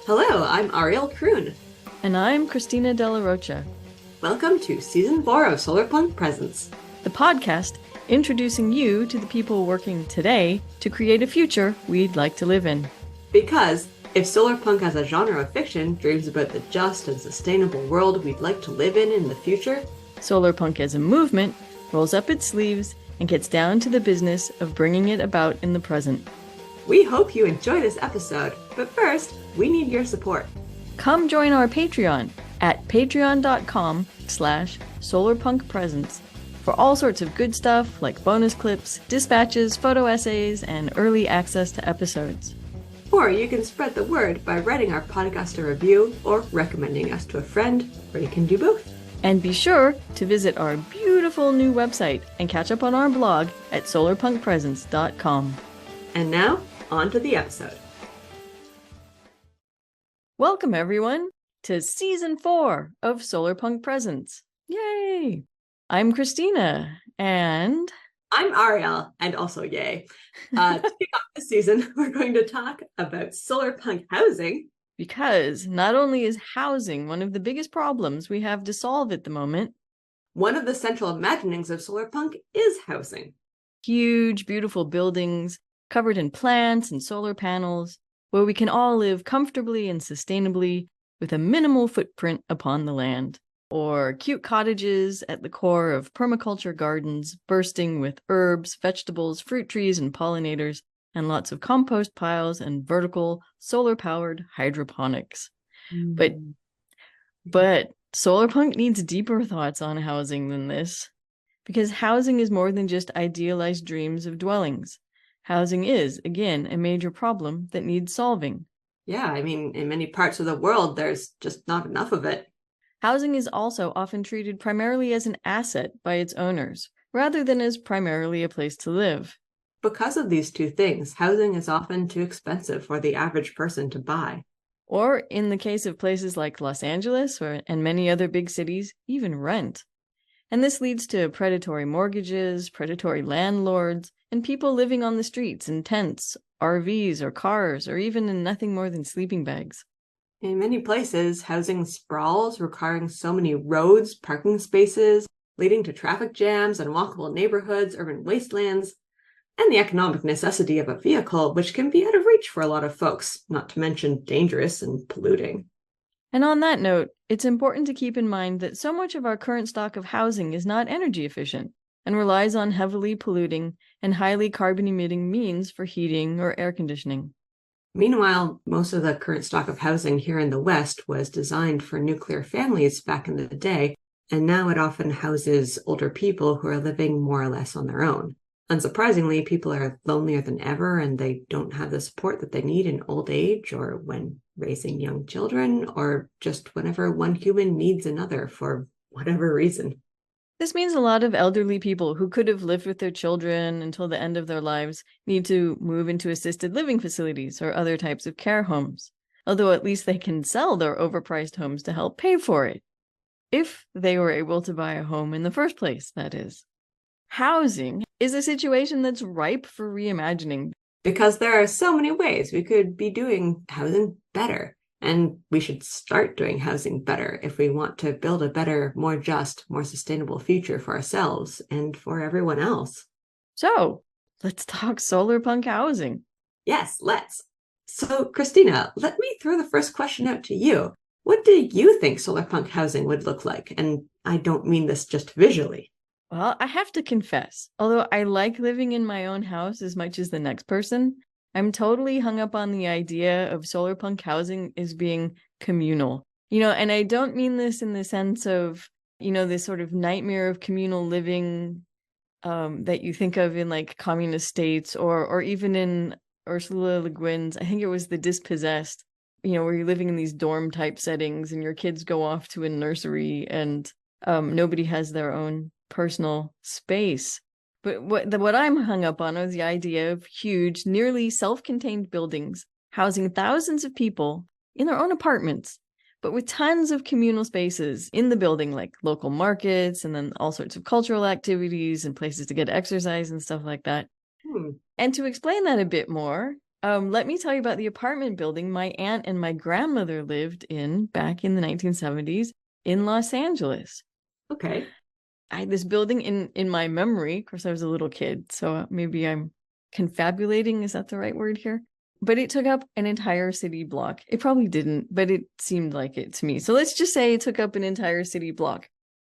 Hello, I'm Ariel Croon. And I'm Christina De La Rocha. Welcome to Season 4 of Solarpunk Presents, the podcast introducing you to the people working today to create a future we'd like to live in. Because if Solarpunk as a genre of fiction dreams about the just and sustainable world we'd like to live in the future, Solarpunk as a movement rolls up its sleeves and gets down to the business of bringing it about in the present. We hope you enjoy this episode, but first, we need your support. Come join our Patreon at patreon.com/solarpunkpresents for all sorts of good stuff like bonus clips, dispatches, photo essays, and early access to episodes. Or you can spread the word by writing our podcast a review or recommending us to a friend, or you can do both. And be sure to visit our beautiful new website and catch up on our blog at solarpunkpresents.com. And now, on to the episode. Welcome, everyone, to Season 4 of Solarpunk Presents. Yay! I'm Christina, and... I'm Ariel, and also yay. To kick off this season, we're going to talk about solarpunk housing. Because not only is housing one of the biggest problems we have to solve at the moment, one of the central imaginings of solarpunk is housing. Huge, beautiful buildings covered in plants and solar panels, where we can all live comfortably and sustainably with a minimal footprint upon the land. Or cute cottages at the core of permaculture gardens bursting with herbs, vegetables, fruit trees, and pollinators, and lots of compost piles and vertical solar-powered hydroponics. But Solarpunk needs deeper thoughts on housing than this, because housing is more than just idealized dreams of dwellings. Housing is, again, a major problem that needs solving. Yeah, I mean, in many parts of the world, there's just not enough of it. Housing is also often treated primarily as an asset by its owners, rather than as primarily a place to live. Because of these two things, housing is often too expensive for the average person to buy. Or, in the case of places like Los Angeles and many other big cities, even rent. And this leads to predatory mortgages, predatory landlords, and people living on the streets in tents, RVs, or cars, or even in nothing more than sleeping bags. In many places, housing sprawls, requiring so many roads, parking spaces, leading to traffic jams, unwalkable neighborhoods, urban wastelands, and the economic necessity of a vehicle, which can be out of reach for a lot of folks, not to mention dangerous and polluting. And on that note, it's important to keep in mind that so much of our current stock of housing is not energy efficient and relies on heavily polluting and highly carbon-emitting means for heating or air conditioning. Meanwhile, most of the current stock of housing here in the West was designed for nuclear families back in the day, and now it often houses older people who are living more or less on their own. Unsurprisingly, people are lonelier than ever, and they don't have the support that they need in old age or when raising young children, or just whenever one human needs another for whatever reason. This means a lot of elderly people who could have lived with their children until the end of their lives need to move into assisted living facilities or other types of care homes, although at least they can sell their overpriced homes to help pay for it. If they were able to buy a home in the first place, that is. Housing is a situation that's ripe for reimagining. Because there are so many ways we could be doing housing better. And we should start doing housing better if we want to build a better, more just, more sustainable future for ourselves and for everyone else. So, let's talk solarpunk housing. Yes, let's. So, Christina, let me throw the first question out to you. What do you think solarpunk housing would look like? And I don't mean this just visually. Well, I have to confess, although I like living in my own house as much as the next person, I'm totally hung up on the idea of solarpunk housing as being communal. And I don't mean this in the sense of, this sort of nightmare of communal living that you think of in like communist states or even in Ursula Le Guin's, I think it was The Dispossessed, where you're living in these dorm type settings and your kids go off to a nursery and nobody has their own personal space. But what I'm hung up on is the idea of huge, nearly self-contained buildings housing thousands of people in their own apartments, but with tons of communal spaces in the building, like local markets and then all sorts of cultural activities and places to get exercise and stuff like that. And to explain that a bit more, let me tell you about the apartment building my aunt and my grandmother lived in back in the 1970s in Los Angeles. Okay. I had this building in my memory. Of course, I was a little kid, so maybe I'm confabulating. Is that the right word here? But it took up an entire city block. It probably didn't, but it seemed like it to me. So let's just say it took up an entire city block.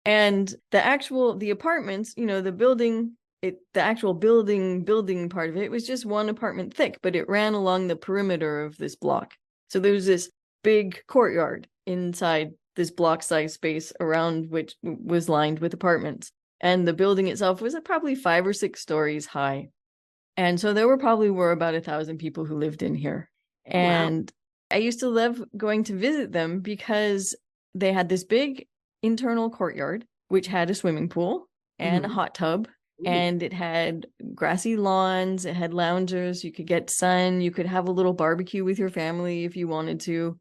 And the apartments, the actual building part of it was just one apartment thick, but it ran along the perimeter of this block. So there was this big courtyard inside this block-sized space around which was lined with apartments. And the building itself was probably 5 or 6 stories high. And so there were about 1,000 people who lived in here. And wow. I used to love going to visit them because they had this big internal courtyard, which had a swimming pool and a hot tub. And it had grassy lawns, it had loungers, you could get sun, you could have a little barbecue with your family if you wanted to.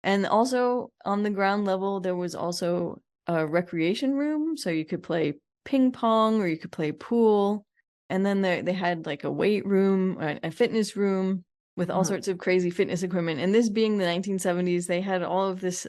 And also on the ground level, there was also a recreation room, so you could play ping pong or you could play pool. And then they had like a weight room, a fitness room with all sorts of crazy fitness equipment. And this being the 1970s, they had all of this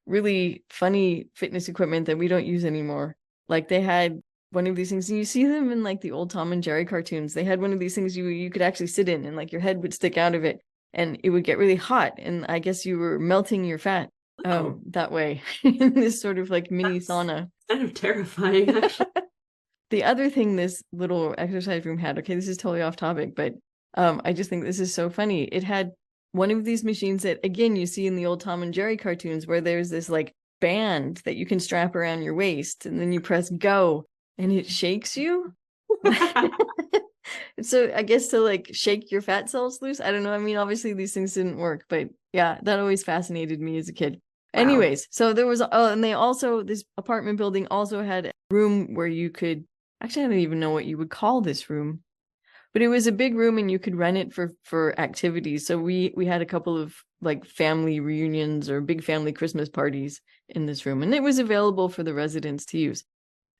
really funny fitness equipment that we don't use anymore. Like they had one of these things, and you see them in like the old Tom and Jerry cartoons. They had one of these things you could actually sit in, and like your head would stick out of it, and it would get really hot. And I guess you were melting your fat that way in this sort of like mini sauna. Kind of terrifying, actually. The other thing this little exercise room had, okay, this is totally off topic, but I just think this is so funny. It had one of these machines that, again, you see in the old Tom and Jerry cartoons where there's this like band that you can strap around your waist and then you press go and it shakes you. So I guess to like shake your fat cells loose. I don't know. I mean, obviously these things didn't work, but yeah, that always fascinated me as a kid. Wow. Anyways, so there was, and they also, this apartment building also had a room where you could, actually, I don't even know what you would call this room, but it was a big room and you could rent it for activities. So we had a couple of like family reunions or big family Christmas parties in this room, and it was available for the residents to use.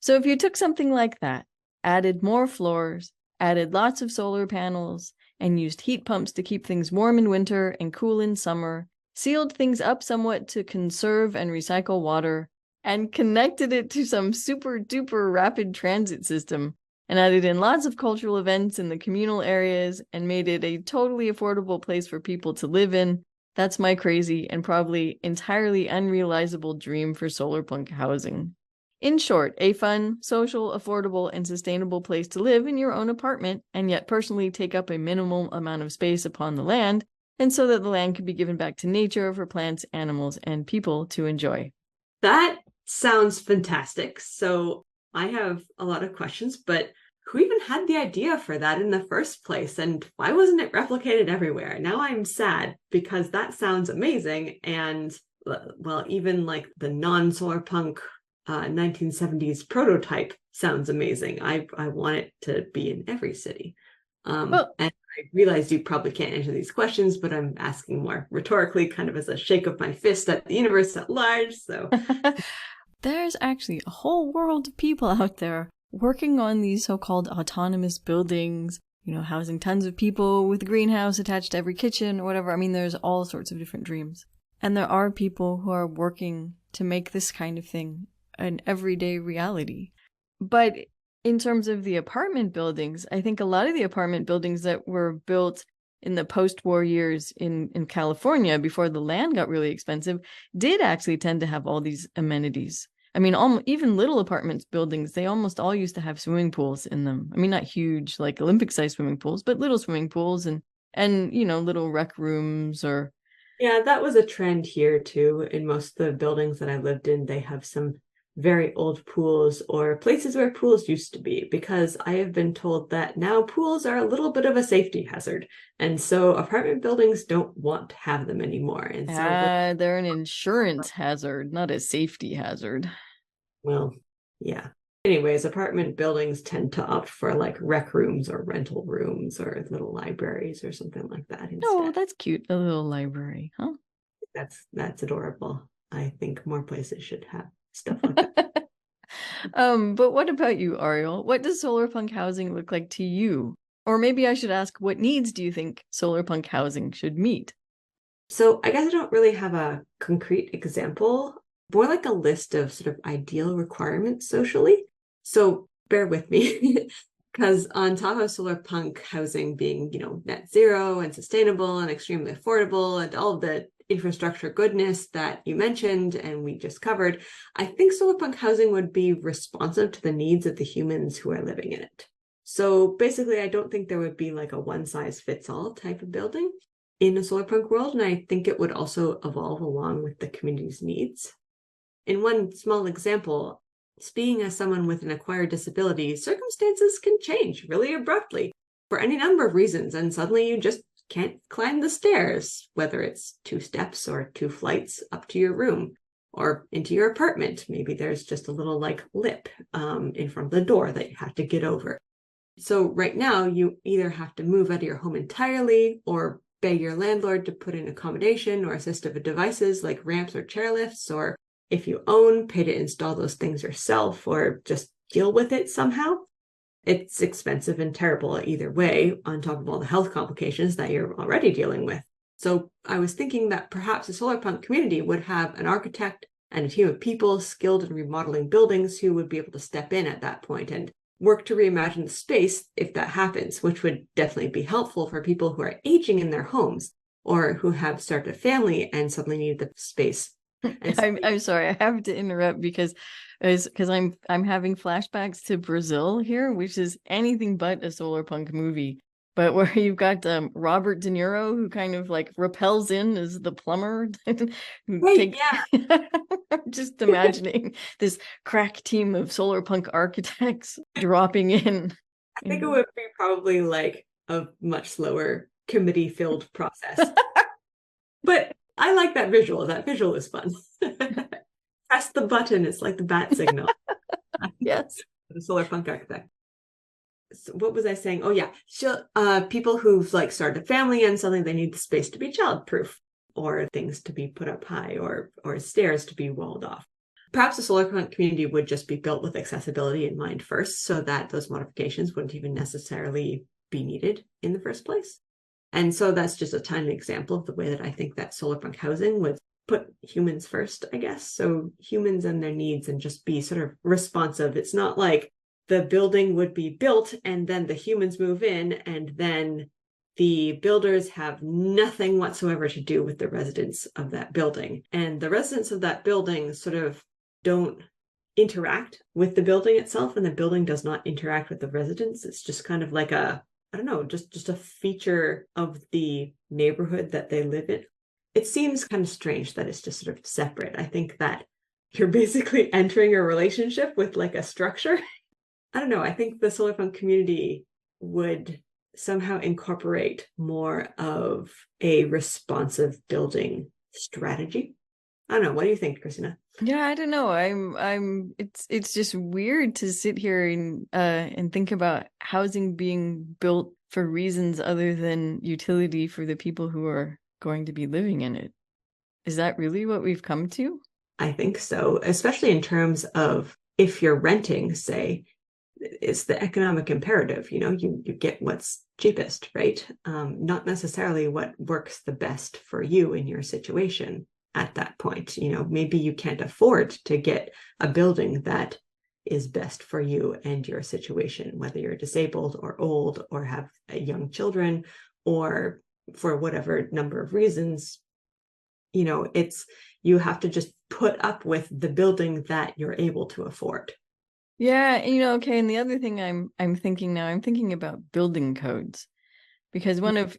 So if you took something like that, added more floors, added lots of solar panels, and used heat pumps to keep things warm in winter and cool in summer, sealed things up somewhat to conserve and recycle water, and connected it to some super duper rapid transit system, and added in lots of cultural events in the communal areas and made it a totally affordable place for people to live in. That's my crazy and probably entirely unrealizable dream for Solarpunk housing. In short, a fun, social, affordable, and sustainable place to live in your own apartment and yet personally take up a minimal amount of space upon the land, and so that the land can be given back to nature for plants, animals, and people to enjoy. That sounds fantastic. So I have a lot of questions, but who even had the idea for that in the first place? And why wasn't it replicated everywhere? Now I'm sad because that sounds amazing. And well, even like the non-Solarpunk 1970s prototype sounds amazing. I want it to be in every city. And I realize you probably can't answer these questions, but I'm asking more rhetorically, kind of as a shake of my fist at the universe at large. So there's actually a whole world of people out there working on these so-called autonomous buildings, housing tons of people with a greenhouse attached to every kitchen or whatever. I mean, there's all sorts of different dreams. And there are people who are working to make this kind of thing an everyday reality. But in terms of the apartment buildings, I think a lot of the apartment buildings that were built in the post-war years in California before the land got really expensive did actually tend to have all these amenities. I mean, even little apartments buildings, they almost all used to have swimming pools in them. I mean, not huge, like Olympic-sized swimming pools, but little swimming pools and little rec rooms or... Yeah, that was a trend here too. In most of the buildings that I lived in, they have some very old pools or places where pools used to be, because I have been told that now pools are a little bit of a safety hazard. And so apartment buildings don't want to have them anymore. And so they're an insurance hazard, not a safety hazard. Well, yeah. Anyways, apartment buildings tend to opt for like rec rooms or rental rooms or little libraries or something like that instead. Oh, that's cute. A little library, huh? That's adorable. I think more places should have stuff like that. But what about you, Ariel? What does solarpunk housing look like to you? Or maybe I should ask, what needs do you think solarpunk housing should meet? So I guess I don't really have a concrete example, more like a list of sort of ideal requirements socially. So bear with me, because on top of solar punk housing being, net zero and sustainable and extremely affordable and all of the infrastructure goodness that you mentioned and we just covered, I think solar punk housing would be responsive to the needs of the humans who are living in it. So basically, I don't think there would be like a one size fits all type of building in a solarpunk world, and I think it would also evolve along with the community's needs. In one small example, speaking as someone with an acquired disability, circumstances can change really abruptly for any number of reasons, and suddenly you just can't climb the stairs, whether it's 2 steps or 2 flights up to your room or into your apartment. Maybe there's just a little like lip in front of the door that you have to get over. So right now, you either have to move out of your home entirely or beg your landlord to put in accommodation or assistive devices like ramps or chairlifts, or if you own, pay to install those things yourself or just deal with it somehow. It's expensive and terrible either way, on top of all the health complications that you're already dealing with. So I was thinking that perhaps the solarpunk community would have an architect and a team of people skilled in remodeling buildings who would be able to step in at that point and work to reimagine the space if that happens, which would definitely be helpful for people who are aging in their homes or who have started a family and suddenly need the space. I'm sorry, I have to interrupt because I'm having flashbacks to Brazil here, which is anything but a solarpunk movie. But where you've got Robert De Niro, who kind of like rappels in as the plumber. Right, yeah. I'm just imagining this crack team of solarpunk architects dropping in. I think it would be probably like a much slower committee-filled process. But I like that visual. That visual is fun. Press the button. It's like the bat signal. Yes. The solarpunk architect. So what was I saying? Oh yeah, people who've like started a family and suddenly they need the space to be childproof, or things to be put up high, or stairs to be walled off. Perhaps the solarpunk community would just be built with accessibility in mind first, so that those modifications wouldn't even necessarily be needed in the first place. And so that's just a tiny example of the way that I think that solarpunk housing would put humans first, I guess. So humans and their needs, and just be sort of responsive. It's not like the building would be built and then the humans move in and then the builders have nothing whatsoever to do with the residents of that building. And the residents of that building sort of don't interact with the building itself, and the building does not interact with the residents. It's just kind of like I don't know, just a feature of the neighborhood that they live in. It seems kind of strange that it's just sort of separate. I think that you're basically entering a relationship with like a structure. I don't know. I think the solarpunk community would somehow incorporate more of a responsive building strategy. I don't know. What do you think, Christina? Yeah, I don't know. It's just weird to sit here and think about housing being built for reasons other than utility for the people who are going to be living in it. Is that really what we've come to? I think so, especially in terms of if you're renting, say, it's the economic imperative. You get what's cheapest, right? Not necessarily what works the best for you in your situation at that point. Maybe you can't afford to get a building that is best for you and your situation, whether you're disabled or old or have young children, or for whatever number of reasons. You have to just put up with the building that you're able to afford. Yeah, okay. And the other thing I'm thinking now, I'm thinking about building codes, because one of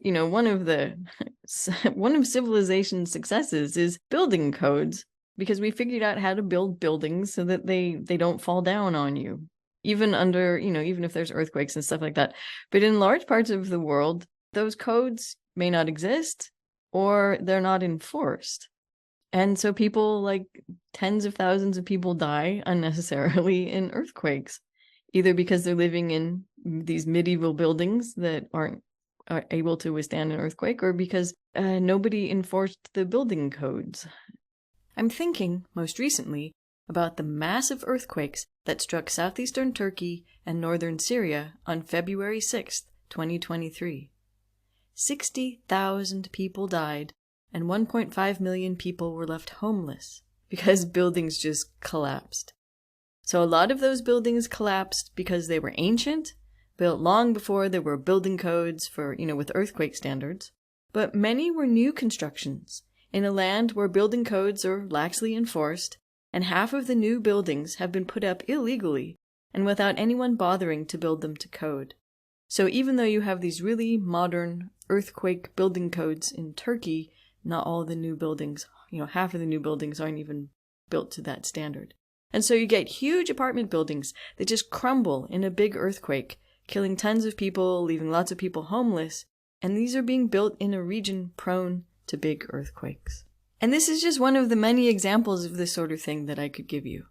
civilization's successes is building codes, because we figured out how to build buildings so that they don't fall down on you, even under, even if there's earthquakes and stuff like that. But in large parts of the world, those codes may not exist, or they're not enforced. And so people, like tens of thousands of people, die unnecessarily in earthquakes, either because they're living in these medieval buildings that aren't are able to withstand an earthquake, or because nobody enforced the building codes. I'm thinking, most recently, about the massive earthquakes that struck southeastern Turkey and northern Syria on February 6th, 2023. 60,000 people died, and 1.5 million people were left homeless because buildings just collapsed. So a lot of those buildings collapsed because they were ancient, built long before there were building codes for, with earthquake standards. But many were new constructions in a land where building codes are laxly enforced, and half of the new buildings have been put up illegally and without anyone bothering to build them to code. So even though you have these really modern earthquake building codes in Turkey, not all the new buildings, half of the new buildings aren't even built to that standard. And so you get huge apartment buildings that just crumble in a big earthquake, killing tons of people, leaving lots of people homeless. And these are being built in a region prone to big earthquakes. And this is just one of the many examples of this sort of thing that I could give you.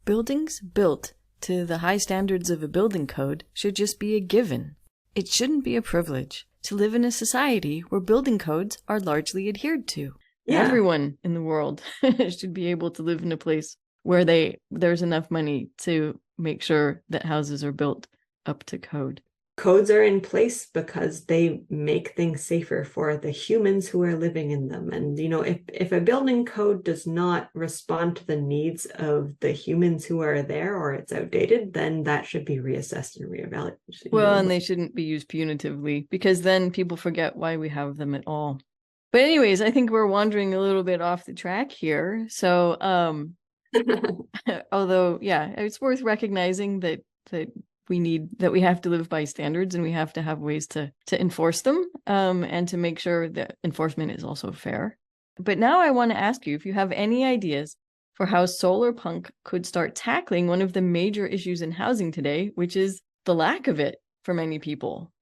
Buildings built to the high standards of a building code should just be a given. It shouldn't be a privilege to live in a society where building codes are largely adhered to. Yeah. Everyone in the world should be able to live in a place where there's enough money to make sure that houses are built up to code. Codes are in place because they make things safer for the humans who are living in them. And, if a building code does not respond to the needs of the humans who are there, or it's outdated, then that should be reassessed and reevaluated. Well, and they shouldn't be used punitively, because then people forget why we have them at all. But anyways, I think we're wandering a little bit off the track here. So, although, yeah, it's worth recognizing that we have to live by standards, and we have to have ways to enforce them, and to make sure that enforcement is also fair. But now I want to ask you if you have any ideas for how Solarpunk could start tackling one of the major issues in housing today, which is the lack of it for many people.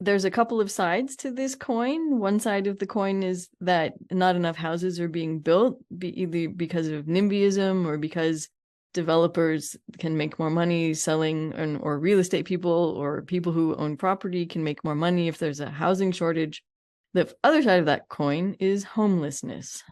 There's a couple of sides to this coin. One side of the coin is that not enough houses are being built, either because of NIMBYism or because developers can make more money selling, or real estate people or people who own property can make more money if there's a housing shortage. The other side of that coin is homelessness.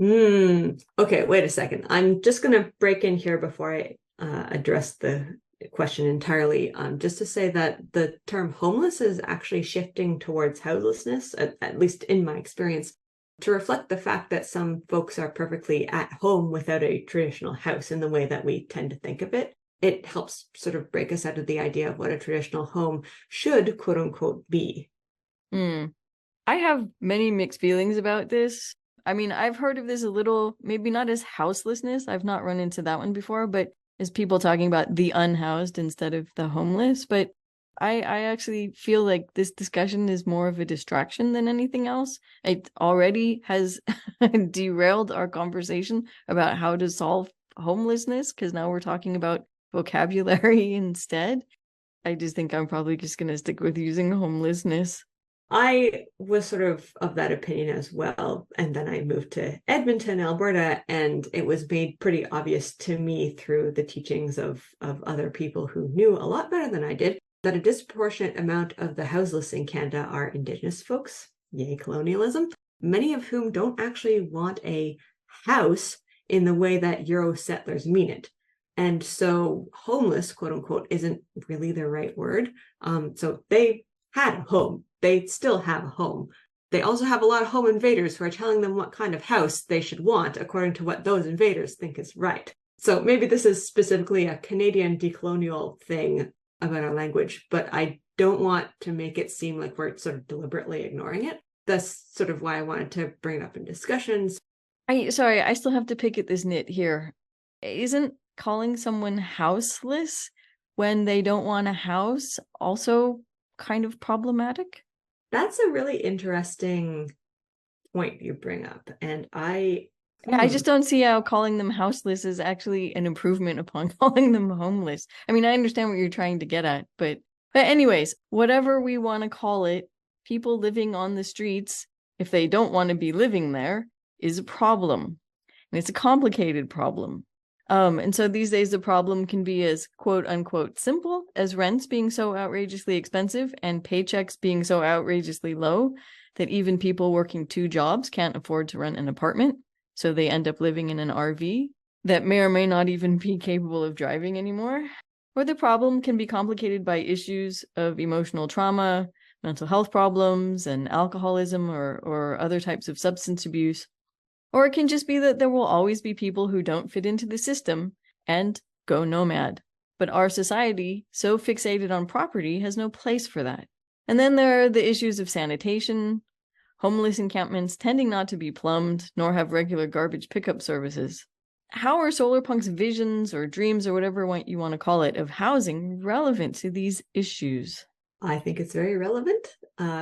Okay, wait a second. I'm just going to break in here before I address the question entirely, just to say that the term homeless is actually shifting towards houselessness, at least in my experience, to reflect the fact that some folks are perfectly at home without a traditional house in the way that we tend to think of it. It helps sort of break us out of the idea of what a traditional home should, quote unquote, be. I have many mixed feelings about this. I mean, I've heard of this a little, maybe not as houselessness. I've not run into that one before, but as people talking about the unhoused instead of the homeless. But I actually feel like this discussion is more of a distraction than anything else. It already has derailed our conversation about how to solve homelessness, because now we're talking about vocabulary instead. I just think I'm probably just going to stick with using homelessness. I was sort of that opinion as well. And then I moved to Edmonton, Alberta, and it was made pretty obvious to me through the teachings of other people who knew a lot better than I did that a disproportionate amount of the houseless in Canada are Indigenous folks, yay colonialism, many of whom don't actually want a house in the way that Euro settlers mean it. And so homeless, quote unquote, isn't really the right word. So they had a home. They still have a home. They also have a lot of home invaders who are telling them what kind of house they should want according to what those invaders think is right. So maybe this is specifically a Canadian decolonial thing about our language, but I don't want to make it seem like we're sort of deliberately ignoring it. That's sort of why I wanted to bring it up in discussions. I still have to pick at this nit here. Isn't calling someone houseless when they don't want a house also kind of problematic? That's a really interesting point you bring up. And I just don't see how calling them houseless is actually an improvement upon calling them homeless. I mean, I understand what you're trying to get at, but anyways, whatever we want to call it, people living on the streets, if they don't want to be living there, is a problem. And it's a complicated problem. And so these days, the problem can be as quote unquote simple as rents being so outrageously expensive and paychecks being so outrageously low that even people working 2 jobs can't afford to rent an apartment. So they end up living in an RV that may or may not even be capable of driving anymore. Or the problem can be complicated by issues of emotional trauma, mental health problems, and alcoholism or other types of substance abuse. Or it can just be that there will always be people who don't fit into the system and go nomad. But our society, so fixated on property, has no place for that. And then there are the issues of sanitation, homeless encampments tending not to be plumbed, nor have regular garbage pickup services. How are Solarpunk's visions or dreams or whatever you want to call it of housing relevant to these issues? I think it's very relevant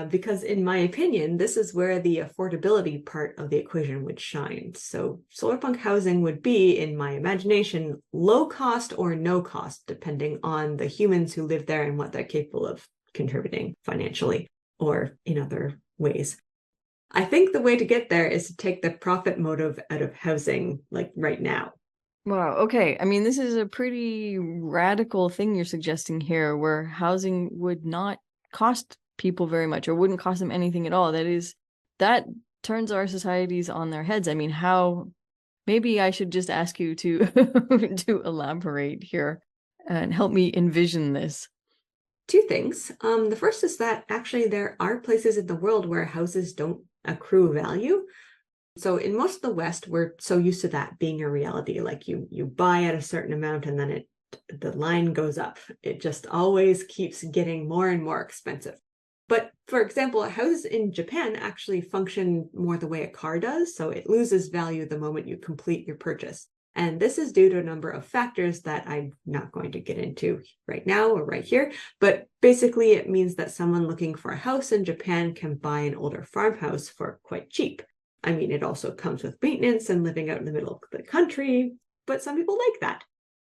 because, in my opinion, this is where the affordability part of the equation would shine. So solarpunk housing would be, in my imagination, low cost or no cost, depending on the humans who live there and what they're capable of contributing financially or in other ways. I think the way to get there is to take the profit motive out of housing, like right now. Wow, okay. I mean, this is a pretty radical thing you're suggesting here, where housing would not cost people very much or wouldn't cost them anything at all. That turns our societies on their heads. I mean, maybe I should just ask you to to elaborate here and help me envision this. Two things. The first is that actually there are places in the world where houses don't accrue value. So in most of the West, we're so used to that being a reality. Like you buy at a certain amount and then the line goes up. It just always keeps getting more and more expensive. But for example, houses in Japan actually function more the way a car does. So it loses value the moment you complete your purchase. And this is due to a number of factors that I'm not going to get into right now or right here. But basically, it means that someone looking for a house in Japan can buy an older farmhouse for quite cheap. I mean, it also comes with maintenance and living out in the middle of the country, but some people like that.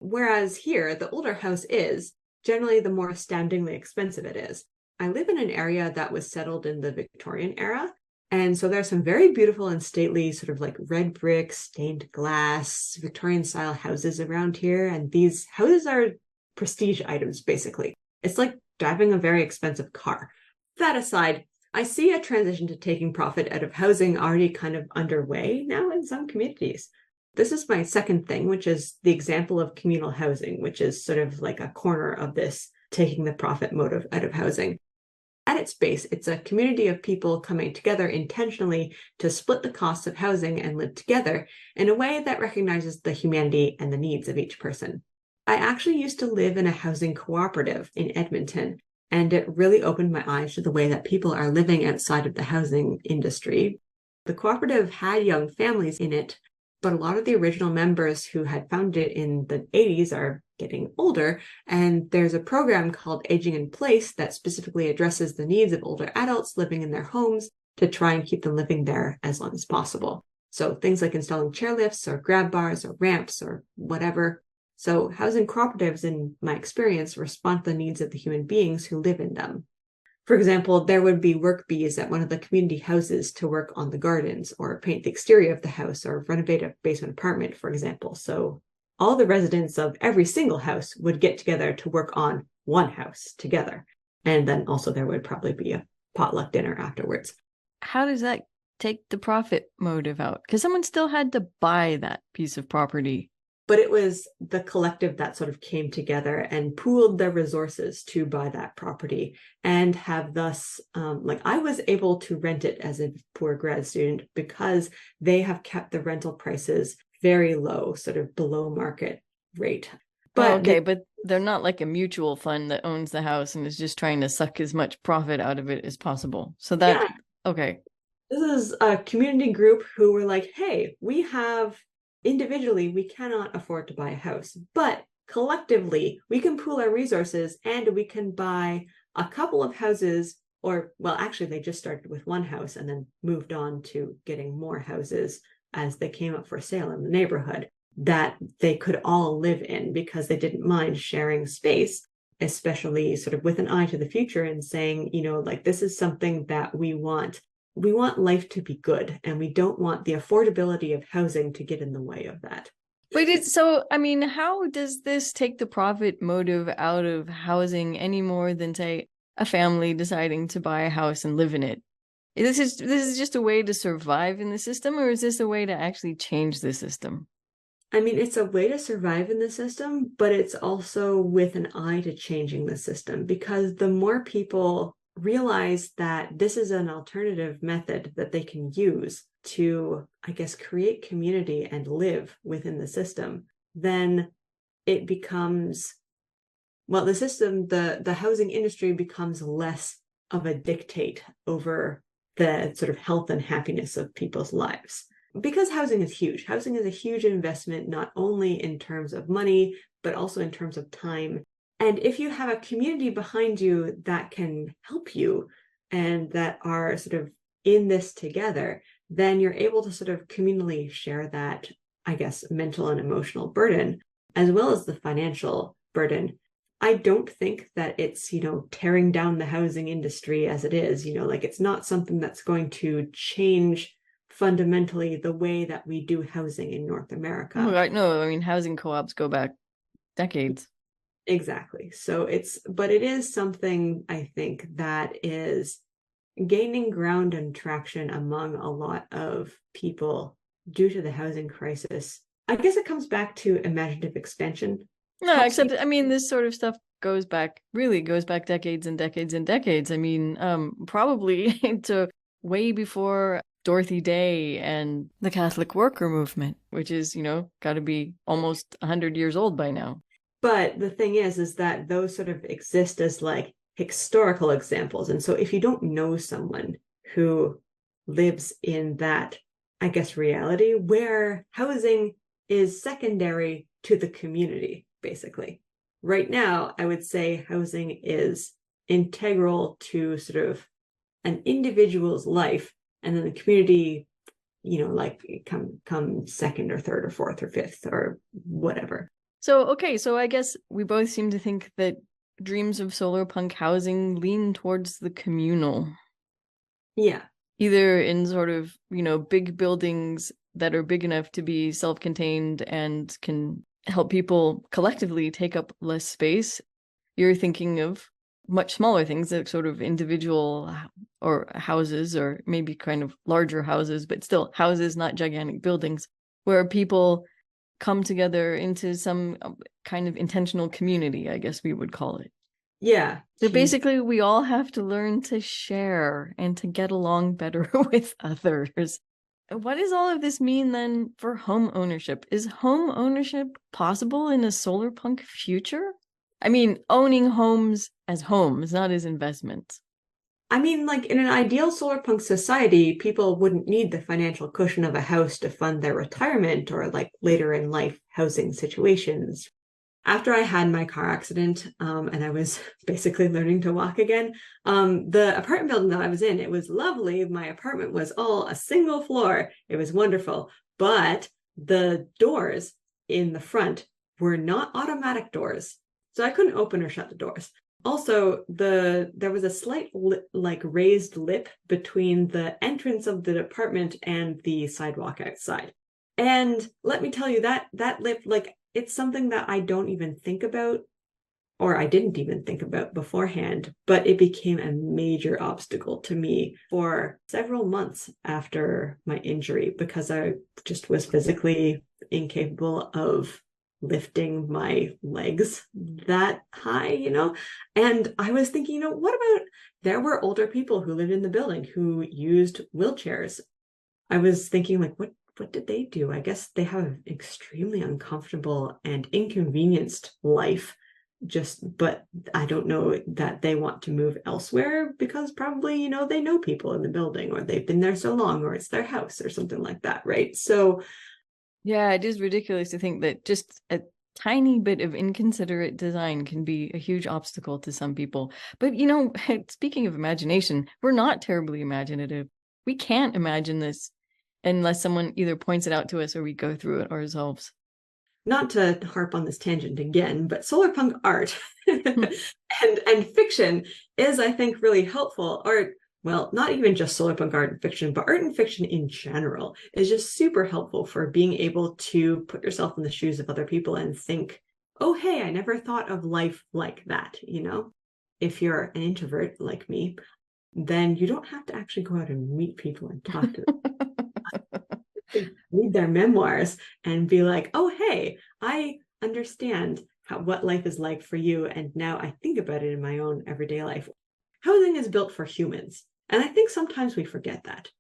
Whereas here, the older house is generally the more astoundingly expensive it is. I live in an area that was settled in the Victorian era. And so there are some very beautiful and stately sort of like red brick, stained glass, Victorian style houses around here. And these houses are prestige items, basically. It's like driving a very expensive car. That aside, I see a transition to taking profit out of housing already kind of underway now in some communities. This is my second thing, which is the example of communal housing, which is sort of like a corner of this taking the profit motive out of housing. At its base, it's a community of people coming together intentionally to split the costs of housing and live together in a way that recognizes the humanity and the needs of each person. I actually used to live in a housing cooperative in Edmonton, and it really opened my eyes to the way that people are living outside of the housing industry. The cooperative had young families in it, but a lot of the original members who had founded it in the 80s are getting older, and there's a program called Aging in Place that specifically addresses the needs of older adults living in their homes to try and keep them living there as long as possible. So things like installing chairlifts or grab bars or ramps or whatever. So housing cooperatives, in my experience, respond to the needs of the human beings who live in them. For example, there would be work bees at one of the community houses to work on the gardens or paint the exterior of the house or renovate a basement apartment, for example. So all the residents of every single house would get together to work on one house together. And then also there would probably be a potluck dinner afterwards. How does that take the profit motive out? Because someone still had to buy that piece of property. But it was the collective that sort of came together and pooled their resources to buy that property and have thus, like I was able to rent it as a poor grad student because they have kept the rental prices very low, sort of below market rate. But but they're not like a mutual fund that owns the house and is just trying to suck as much profit out of it as possible. So that, yeah, okay. This is a community group who were like, hey, individually, we cannot afford to buy a house, but collectively, we can pool our resources and we can buy a couple of houses, or, well, actually, they just started with one house and then moved on to getting more houses as they came up for sale in the neighborhood that they could all live in because they didn't mind sharing space, especially sort of with an eye to the future and saying, like, this is something that we want. We want life to be good, and we don't want the affordability of housing to get in the way of that. But it's so, I mean, how does this take the profit motive out of housing any more than, say, a family deciding to buy a house and live in it? This is just a way to survive in the system, or is this a way to actually change the system? I mean, it's a way to survive in the system, but it's also with an eye to changing the system, because the more people realize that this is an alternative method that they can use to, I guess, create community and live within the system, then it becomes, well, the system, the housing industry becomes less of a dictate over the sort of health and happiness of people's lives. Because housing is huge. Housing is a huge investment, not only in terms of money, but also in terms of time. And if you have a community behind you that can help you and that are sort of in this together, then you're able to sort of communally share that, I guess, mental and emotional burden, as well as the financial burden. I don't think that it's, tearing down the housing industry as it is, like it's not something that's going to change fundamentally the way that we do housing in North America. Oh, right. No, I mean, housing co-ops go back decades. Exactly. So but it is something I think that is gaining ground and traction among a lot of people due to the housing crisis. I guess it comes back to imaginative expansion. No, except, I mean, this sort of stuff really goes back decades and decades and decades. I mean, probably to way before Dorothy Day and the Catholic worker movement, which is, got to be almost 100 years old by now. But the thing is that those sort of exist as like historical examples. And so if you don't know someone who lives in that, I guess, reality where housing is secondary to the community, basically. Right now, I would say housing is integral to sort of an individual's life, and then the community, like come second or third or fourth or fifth or whatever. So, okay, so I guess we both seem to think that dreams of solarpunk housing lean towards the communal. Yeah. Either in sort of, big buildings that are big enough to be self-contained and can help people collectively take up less space. You're thinking of much smaller things, like sort of individual or houses, or maybe kind of larger houses, but still houses, not gigantic buildings, where people come together into some kind of intentional community, I guess we would call it. Yeah. So basically, we all have to learn to share and to get along better with others. What does all of this mean then for home ownership? Is home ownership possible in a solarpunk future? I mean, owning homes as homes, not as investments. I mean, like in an ideal solarpunk society, people wouldn't need the financial cushion of a house to fund their retirement or like later in life housing situations. After I had my car accident, and I was basically learning to walk again, the apartment building that I was in, it was lovely. My apartment was all a single floor. It was wonderful. But the doors in the front were not automatic doors. So I couldn't open or shut the doors. Also, there was a slight like raised lip between the entrance of the apartment and the sidewalk outside. And let me tell you, that lip, like, it's something that I don't even think about, or I didn't even think about beforehand, but it became a major obstacle to me for several months after my injury, because I just was physically incapable of lifting my legs that high, and I was thinking, what about, there were older people who lived in the building who used wheelchairs. I was thinking, like, what did they do? I guess they have an extremely uncomfortable and inconvenienced life, but I don't know that they want to move elsewhere because probably, they know people in the building, or they've been there so long, or it's their house or something like that, right? So yeah, it is ridiculous to think that just a tiny bit of inconsiderate design can be a huge obstacle to some people. But, speaking of imagination, we're not terribly imaginative. We can't imagine this unless someone either points it out to us or we go through it ourselves. Not to harp on this tangent again, but solarpunk art and fiction is, I think, really helpful. Or well, not even just solarpunk art and fiction, but art and fiction in general is just super helpful for being able to put yourself in the shoes of other people and think, oh, hey, I never thought of life like that, you know? If you're an introvert like me, then you don't have to actually go out and meet people and talk to them. Read their memoirs and be like, oh, hey, I understand what life is like for you. And now I think about it in my own everyday life. Housing is built for humans. And I think sometimes we forget that.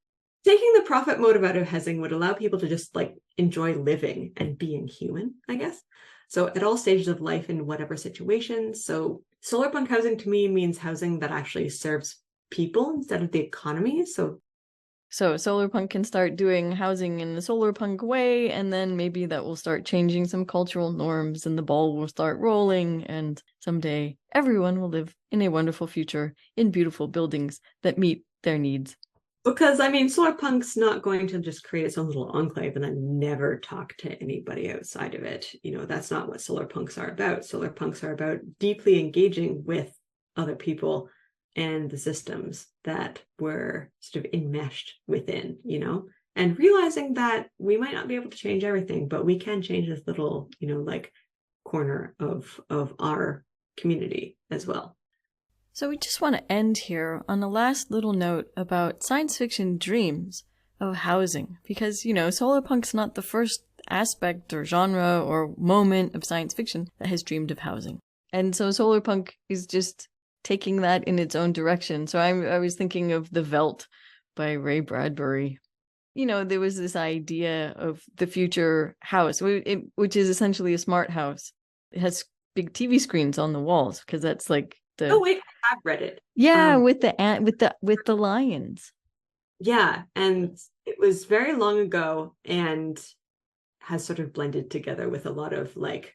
Taking the profit motive out of housing would allow people to just like enjoy living and being human, I guess. So at all stages of life in whatever situation. So solarpunk housing to me means housing that actually serves people instead of the economy. So Solarpunk can start doing housing in the Solarpunk way, and then maybe that will start changing some cultural norms and the ball will start rolling, and someday everyone will live in a wonderful future in beautiful buildings that meet their needs. Because, I mean, Solarpunk's not going to just create its own little enclave and then never talk to anybody outside of it. You know, that's not what Solarpunks are about. Solarpunks are about deeply engaging with other people and the systems that we're sort of enmeshed within, you know, and realizing that we might not be able to change everything, but we can change this little, you know, like corner of our community as well. So we just want to end here on a last little note about science fiction dreams of housing, because, you know, Solarpunk's not the first aspect or genre or moment of science fiction that has dreamed of housing. And so Solarpunk is just taking that in its own direction. So I was thinking of The Veldt by Ray Bradbury. You know, there was this idea of the future house, which is essentially a smart house. It has big TV screens on the walls because that's like the. Oh wait, I have read it. Yeah, with the lions. Yeah, and it was very long ago and has sort of blended together with a lot of like.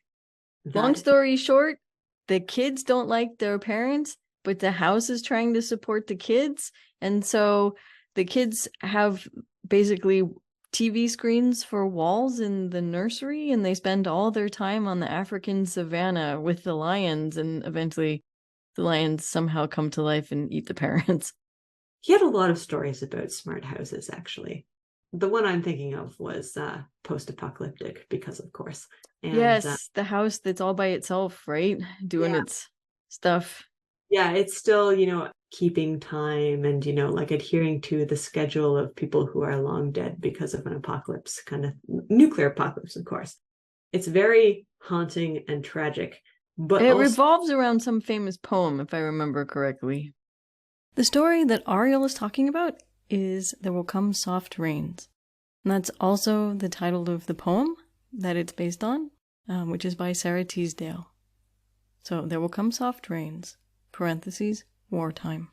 Long story short, the kids don't like their parents, but the house is trying to support the kids. And so the kids have basically TV screens for walls in the nursery, and they spend all their time on the African savannah with the lions, and eventually the lions somehow come to life and eat the parents. He had a lot of stories about smart houses, actually. The one I'm thinking of was post-apocalyptic, because of course. And, yes, the house that's all by itself, right? Doing its stuff. Yeah, it's still, you know, keeping time and, you know, like adhering to the schedule of people who are long dead because of an apocalypse, kind of nuclear apocalypse, of course. It's very haunting and tragic, but it revolves around some famous poem, if I remember correctly. The story that Ariel is talking about is There Will Come Soft Rains. And that's also the title of the poem that it's based on, which is by Sarah Teasdale. So, there will come soft rains, parentheses, wartime.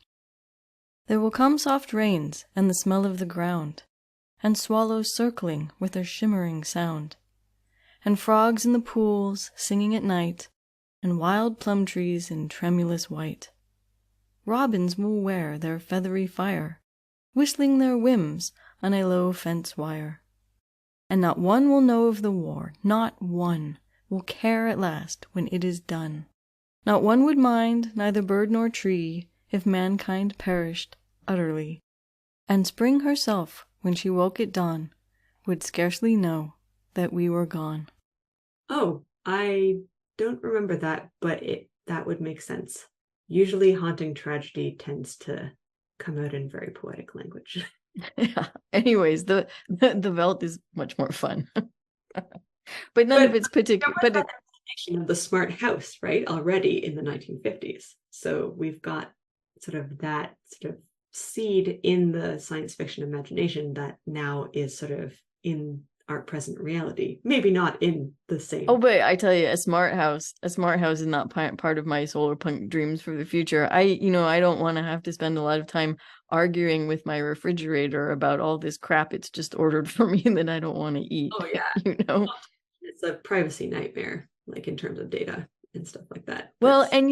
There will come soft rains and the smell of the ground, and swallows circling with their shimmering sound, and frogs in the pools singing at night, and wild plum trees in tremulous white. Robins will wear their feathery fire, whistling their whims on a low fence wire. And not one will know of the war, not one will care at last when it is done. Not one would mind, neither bird nor tree, if mankind perished utterly. And spring herself, when she woke at dawn, would scarcely know that we were gone. Oh, I don't remember that, but that would make sense. Usually haunting tragedy tends to come out in very poetic language. Yeah. Anyways, the Veldt is much more fun. But none of it's particular. But of the smart house, right? Already in the 1950s. So we've got sort of that sort of seed in the science fiction imagination that now is sort of in our present reality. Maybe not in the same. Oh, but I tell you, a smart house is not part of my solarpunk dreams for the future. I don't want to have to spend a lot of time arguing with my refrigerator about all this crap it's just ordered for me that I don't want to eat. Oh yeah. It's a privacy nightmare, like in terms of data and stuff like that. Well, and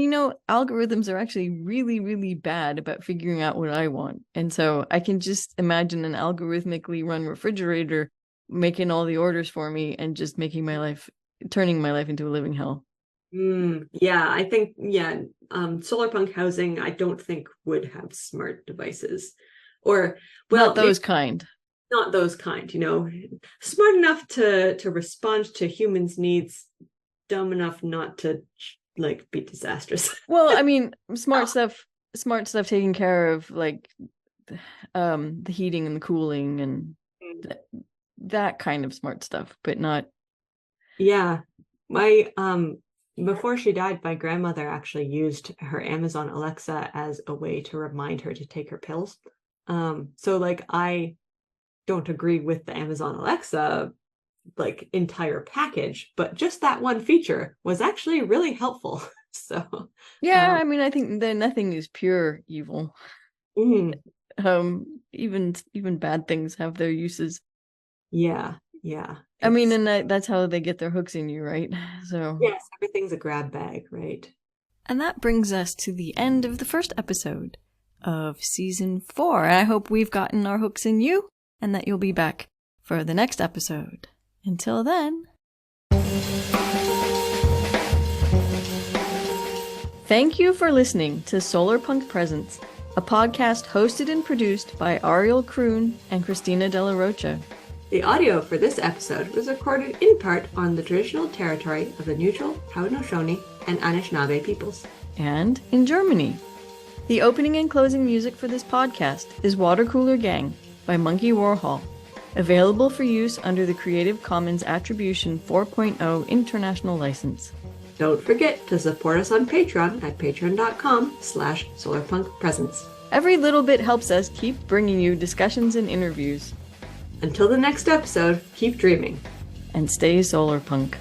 algorithms are actually really, really bad about figuring out what I want. And so I can just imagine an algorithmically run refrigerator making all the orders for me and just turning my life into a living hell. Yeah, I think, Solarpunk housing, I don't think would have smart devices. Or, well, Not those kind. not those kind, smart enough to respond to humans' needs, dumb enough not to like be disastrous. Well, I mean, smart stuff taking care of like the heating and the cooling and that kind of smart stuff, but not. Yeah. My before she died, my grandmother actually used her Amazon Alexa as a way to remind her to take her pills. So like I don't agree with the Amazon Alexa like entire package, but just that one feature was actually really helpful. So Yeah, I mean, I think that nothing is pure evil. Even bad things have their uses. Yeah. I mean, and that's how they get their hooks in you, right? So yes, everything's a grab bag, right? And that brings us to the end of the first episode of season 4. And I hope we've gotten our hooks in you and that you'll be back for the next episode. Until then. Thank you for listening to Solarpunk Presents, a podcast hosted and produced by Ariel Kroon and Christina De La Rocha. The audio for this episode was recorded in part on the traditional territory of the neutral Haudenosaunee and Anishinaabe peoples. And in Germany. The opening and closing music for this podcast is Water Cooler Gang by Monkey Warhol, available for use under the Creative Commons Attribution 4.0 International License. Don't forget to support us on Patreon at patreon.com/solarpunkpresents. Every little bit helps us keep bringing you discussions and interviews. Until the next episode, keep dreaming. And stay solarpunk.